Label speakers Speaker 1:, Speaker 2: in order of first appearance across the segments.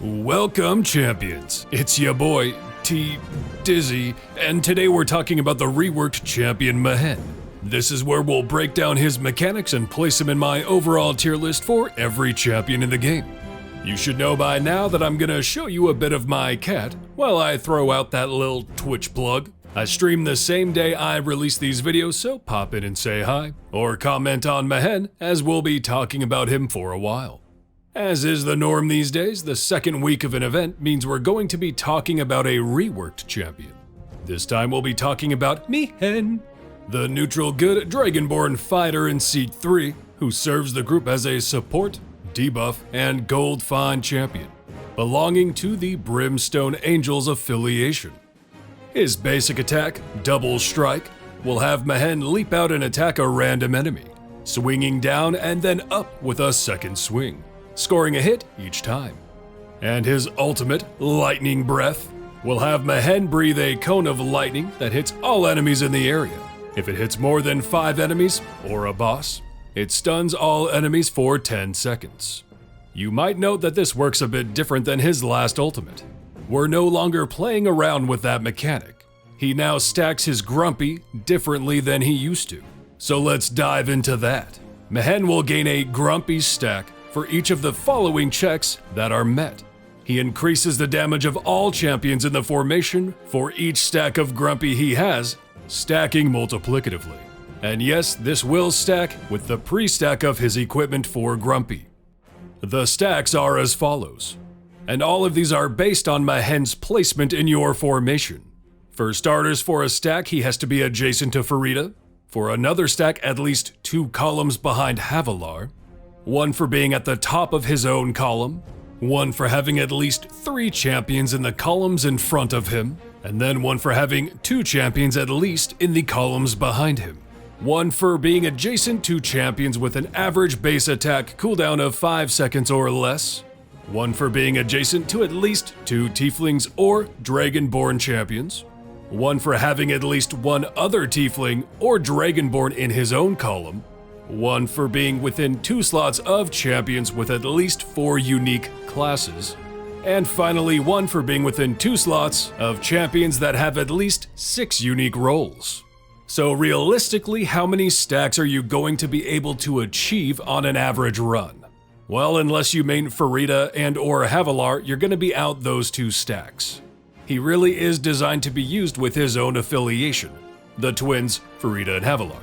Speaker 1: Welcome, champions. It's your boy, T Dizzy, and today we're talking about the reworked champion Mehen. This is where we'll break down his mechanics and place him in my overall tier list for every champion in the game. You should know by now that I'm gonna show you a bit of my cat while I throw out that little Twitch plug. I stream the same day I release these videos, so pop in and say hi, or comment on Mehen, as we'll be talking about him for a while. As is the norm these days, the second week of an event means we're going to be talking about a reworked champion. This time we'll be talking about Mehen, the neutral good Dragonborn fighter in Seat 3, who serves the group as a support, debuff, and gold fine champion, belonging to the Brimstone Angels affiliation. His basic attack, Double Strike, will have Mehen leap out and attack a random enemy, swinging down and then up with a second swing, scoring a hit each time. And his ultimate, Lightning Breath, will have Mehen breathe a cone of lightning that hits all enemies in the area. If it hits more than 5 enemies, or a boss, it stuns all enemies for 10 seconds. You might note that this works a bit different than his last ultimate. We're no longer playing around with that mechanic. He now stacks his Grumpy differently than he used to. So let's dive into that. Mehen will gain a Grumpy stack for each of the following checks that are met. He increases the damage of all champions in the formation for each stack of Grumpy he has, stacking multiplicatively. And yes, this will stack with the pre-stack of his equipment for Grumpy. The stacks are as follows, and all of these are based on Mehen's placement in your formation. For starters, for a stack, he has to be adjacent to Farida. For another stack, at least 2 columns behind Havilar. 1 for being at the top of his own column, 1 for having at least 3 champions in the columns in front of him, and then 1 for having 2 champions at least in the columns behind him. 1 for being adjacent to champions with an average base attack cooldown of 5 seconds or less, 1 for being adjacent to at least 2 tieflings or dragonborn champions, 1 for having at least 1 other tiefling or dragonborn in his own column, 1 for being within 2 slots of champions with at least 4 unique classes, and finally 1 for being within 2 slots of champions that have at least 6 unique roles. So realistically, how many stacks are you going to be able to achieve on an average run? Well, unless you main Farida and or Havilar, you're going to be out those 2 stacks. He really is designed to be used with his own affiliation, the twins Farida and Havilar.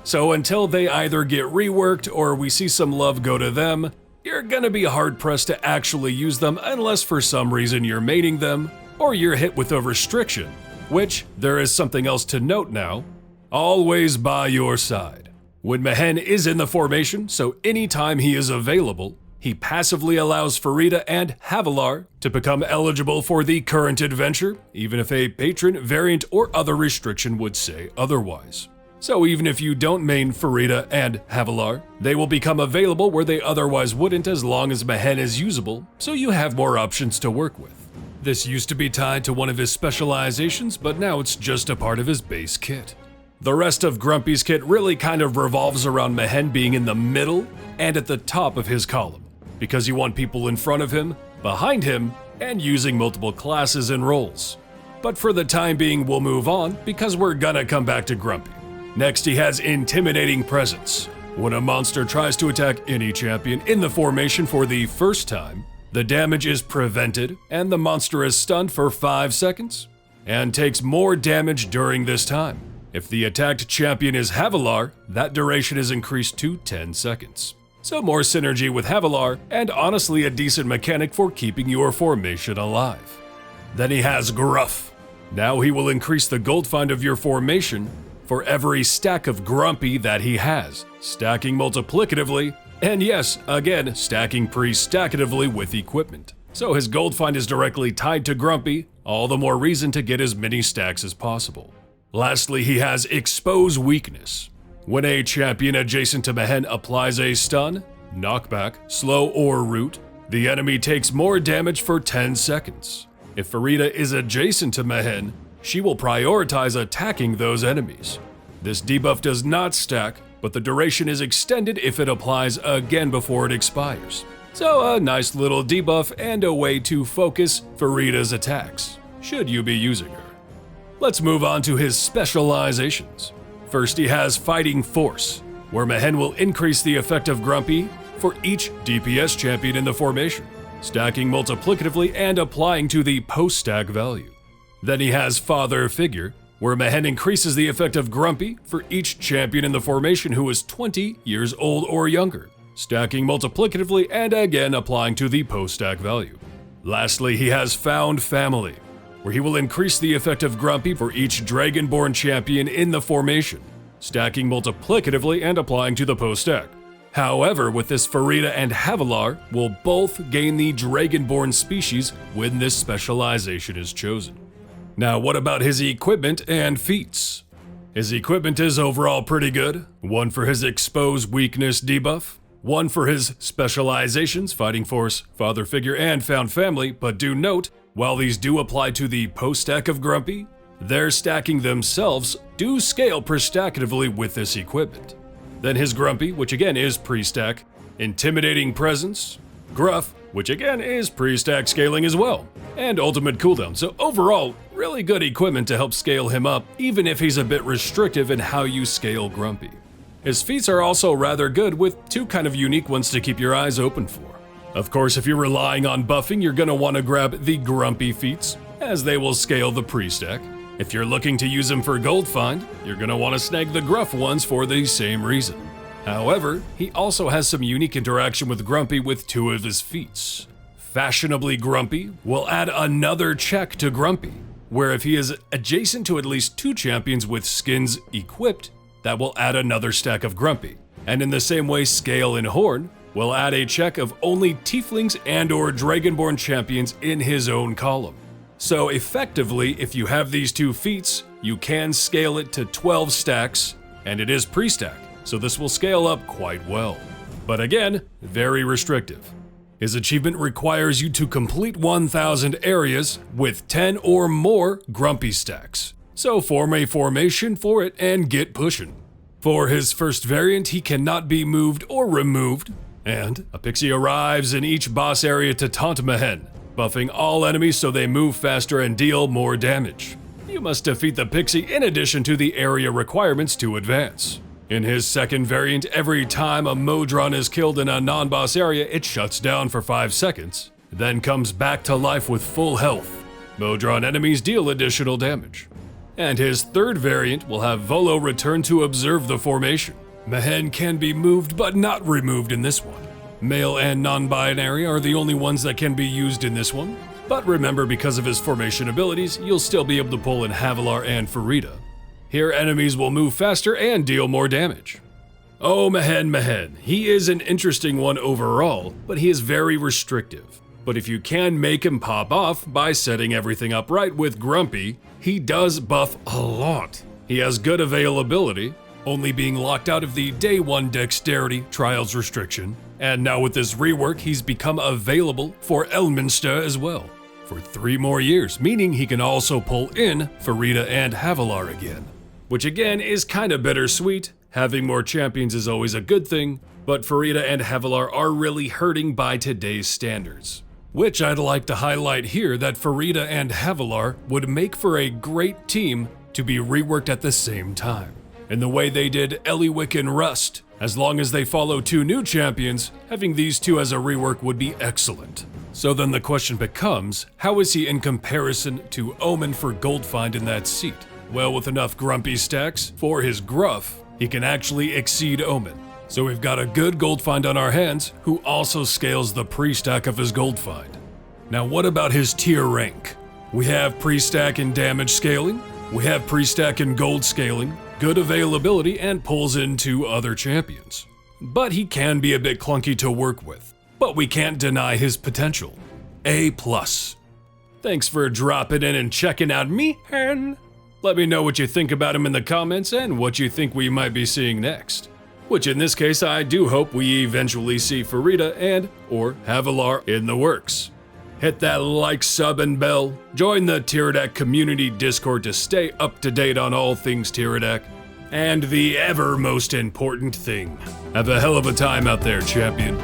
Speaker 1: So until they either get reworked or we see some love go to them, you're gonna be hard-pressed to actually use them unless for some reason you're maining them or you're hit with a restriction, which, there is something else to note now, always by your side. When Mehen is in the formation, so anytime he is available, he passively allows Farida and Havilar to become eligible for the current adventure, even if a patron, variant, or other restriction would say otherwise. So even if you don't main Farida and Havilar, they will become available where they otherwise wouldn't as long as Mehen is usable, so you have more options to work with. This used to be tied to one of his specializations, but now it's just a part of his base kit. The rest of Grumpy's kit really kind of revolves around Mehen being in the middle and at the top of his column, because you want people in front of him, behind him, and using multiple classes and roles. But for the time being, we'll move on because we're gonna come back to Grumpy. Next, he has Intimidating Presence. When a monster tries to attack any champion in the formation for the first time, the damage is prevented and the monster is stunned for 5 seconds and takes more damage during this time. If the attacked champion is Havilar, that duration is increased to 10 seconds. So more synergy with Havilar, and honestly a decent mechanic for keeping your formation alive. Then he has Gruff. Now he will increase the gold find of your formation for every stack of Grumpy that he has, stacking multiplicatively, and yes, again, stacking pre-stackatively with equipment. So his gold find is directly tied to Grumpy, all the more reason to get as many stacks as possible. Lastly, he has Expose Weakness. When a champion adjacent to Mehen applies a stun, knockback, slow, or root, the enemy takes more damage for 10 seconds. If Farida is adjacent to Mehen, she will prioritize attacking those enemies. This debuff does not stack, but the duration is extended if it applies again before it expires. So a nice little debuff and a way to focus Farida's attacks, should you be using her. Let's move on to his specializations. First, he has Fighting Force, where Mehen will increase the effect of Grumpy for each DPS champion in the formation, stacking multiplicatively and applying to the post-stack value. Then he has Father Figure, where Mehen increases the effect of Grumpy for each champion in the formation who is 20 years old or younger, stacking multiplicatively and again applying to the post-stack value. Lastly, he has Found Family, where he will increase the effect of Grumpy for each Dragonborn champion in the formation, stacking multiplicatively and applying to the post-stack. However, with this, Farida and Havilar will both gain the Dragonborn species when this specialization is chosen. Now, what about his equipment and feats? His equipment is overall pretty good, one for his Expose Weakness debuff, one for his specializations, Fighting Force, Father Figure, and Found Family, but do note, while these do apply to the post-stack of Grumpy, their stacking themselves do scale pre-stackatively with this equipment. Then his Grumpy, which again is pre-stack, Intimidating Presence, Gruff, which again is pre-stack scaling as well, and Ultimate Cooldown. So overall, really good equipment to help scale him up, even if he's a bit restrictive in how you scale Grumpy. His feats are also rather good, with two kind of unique ones to keep your eyes open for. Of course, if you're relying on buffing, you're going to want to grab the Grumpy feats, as they will scale the pre-stack. If you're looking to use them for gold find, you're going to want to snag the Gruff ones for the same reason. However, he also has some unique interaction with Grumpy with two of his feats. Fashionably Grumpy will add another check to Grumpy, where if he is adjacent to at least two champions with skins equipped, that will add another stack of Grumpy. And in the same way, Scale and Horn will add a check of only Tieflings and or Dragonborn champions in his own column. So effectively, if you have these two feats, you can scale it to 12 stacks, and it is pre-stack, so this will scale up quite well. But again, very restrictive. His achievement requires you to complete 1,000 areas with 10 or more Grumpy stacks. So form a formation for it and get pushing. For his first variant, he cannot be moved or removed, and a pixie arrives in each boss area to taunt Mehen, buffing all enemies so they move faster and deal more damage. You must defeat the pixie in addition to the area requirements to advance. In his second variant, every time a Modron is killed in a non-boss area, it shuts down for 5 seconds, then comes back to life with full health. Modron enemies deal additional damage. And his third variant will have Volo return to observe the formation. Mehen can be moved but not removed in this one. Male and non-binary are the only ones that can be used in this one, but remember, because of his formation abilities, you'll still be able to pull in Havilar and Farida. Here, enemies will move faster and deal more damage. Oh, Mehen. He is an interesting one overall, but he is very restrictive. But if you can make him pop off by setting everything up right with Grumpy, he does buff a lot. He has good availability, only being locked out of the Day 1 Dexterity Trials restriction, and now with this rework, he's become available for Elminster as well, for 3 more years, meaning he can also pull in Farida and Havilar again. Which again is kinda bittersweet. Having more champions is always a good thing, but Farida and Havilar are really hurting by today's standards. Which I'd like to highlight here that Farida and Havilar would make for a great team to be reworked at the same time, in the way they did Eliwick and Rust. As long as they follow 2 new champions, having these 2 as a rework would be excellent. So then the question becomes, how is he in comparison to Omen for gold find in that seat? Well, with enough Grumpy stacks for his Gruff, he can actually exceed Omen. So we've got a good gold find on our hands, who also scales the pre-stack of his gold find. Now what about his tier rank? We have pre-stack and damage scaling, we have pre-stack and gold scaling, good availability, and pulls into other champions. But he can be a bit clunky to work with, but we can't deny his potential. A+. Thanks for dropping in and checking out Mehen. Let me know what you think about him in the comments and what you think we might be seeing next. Which in this case, I do hope we eventually see Farida and or Havilar in the works. Hit that like, sub, and bell. Join the Tyredack community Discord to stay up to date on all things Tyredack. And the ever most important thing, have a hell of a time out there, champion.